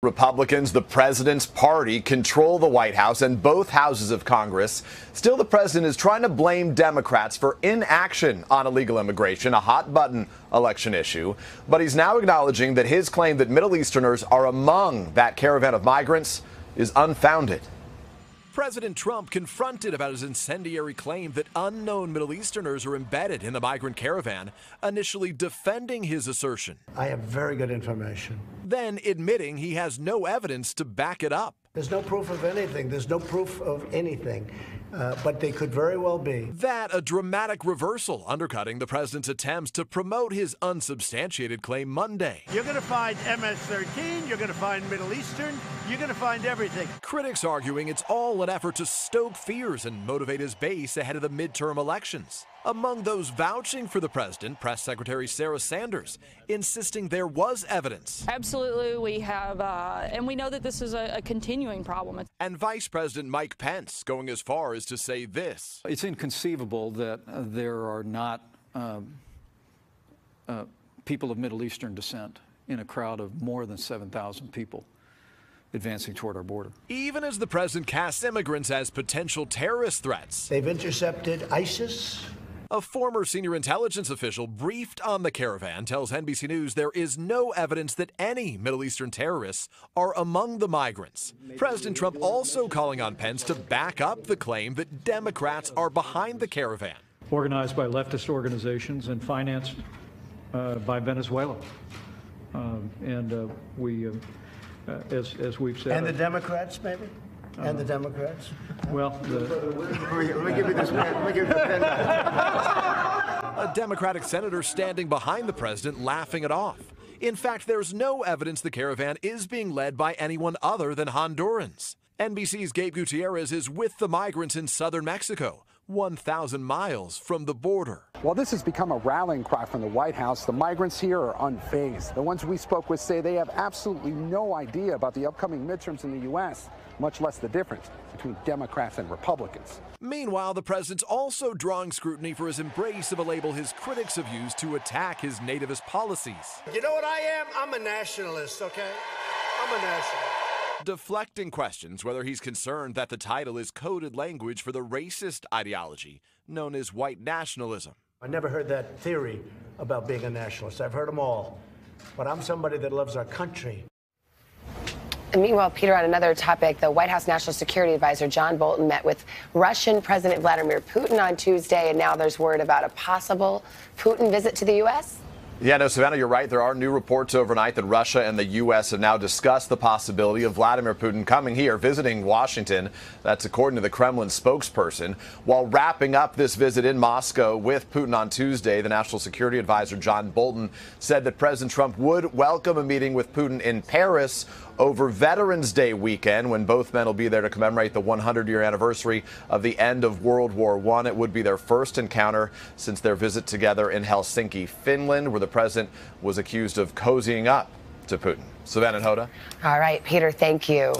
Republicans, the president's party, control the White House and both houses of Congress. Still, the president is trying to blame Democrats for inaction on illegal immigration, a hot-button election issue. But he's now acknowledging that his claim that Middle Easterners are among that caravan of migrants is unfounded. President Trump confronted about his incendiary claim that unknown Middle Easterners are embedded in the migrant caravan, initially defending his assertion. I have very good information. Then admitting he has no evidence to back it up. There's no proof of anything. There's no proof of anything. But they could very well be. That a dramatic reversal, undercutting the president's attempts to promote his unsubstantiated claim Monday. You're going to find MS-13, you're going to find Middle Eastern, you're going to find everything. Critics arguing it's all an effort to stoke fears and motivate his base ahead of the midterm elections. Among those vouching for the president, Press Secretary Sarah Sanders, insisting there was evidence. Absolutely, we have, and we know that this is a continuing problem. And Vice President Mike Pence going as far as to say this. It's inconceivable that there are not people of Middle Eastern descent in a crowd of more than 7,000 people advancing toward our border. Even as the president casts immigrants as potential terrorist threats. They've intercepted ISIS. A former senior intelligence official briefed on the caravan tells NBC News there is no evidence that any Middle Eastern terrorists are among the migrants. President Trump also calling on Pence to back up the claim that Democrats are behind the caravan. Organized by leftist organizations and financed by Venezuela. As we've said. And the Democrats, maybe? And the Democrats? Well, let me give you this pen. Let me give you the pen back. A Democratic senator standing behind the president laughing it off. In fact, there's no evidence the caravan is being led by anyone other than Hondurans. NBC's Gabe Gutierrez is with the migrants in southern Mexico, 1,000 miles from the border. While this has become a rallying cry from the White House, the migrants here are unfazed. The ones we spoke with say they have absolutely no idea about the upcoming midterms in the U.S., much less the difference between Democrats and Republicans. Meanwhile, the president's also drawing scrutiny for his embrace of a label his critics have used to attack his nativist policies. You know what I am? I'm a nationalist, okay? I'm a nationalist. Deflecting questions whether he's concerned that the title is coded language for the racist ideology known as white nationalism. I never heard that theory about being a nationalist. I've heard them all. But I'm somebody that loves our country. And meanwhile, Peter, on another topic, the White House National Security Advisor John Bolton met with Russian President Vladimir Putin on Tuesday, and now there's word about a possible Putin visit to the U.S.? Yeah, no, Savannah, you're right. There are new reports overnight that Russia and the U.S. have now discussed the possibility of Vladimir Putin coming here, visiting Washington. That's according to the Kremlin spokesperson. While wrapping up this visit in Moscow with Putin on Tuesday, the National Security Advisor John Bolton said that President Trump would welcome a meeting with Putin in Paris over Veterans Day weekend, when both men will be there to commemorate the 100-year anniversary of the end of World War I. It would be their first encounter since their visit together in Helsinki, Finland, where the president was accused of cozying up to Putin. Savannah and Hoda. All right, Peter, thank you.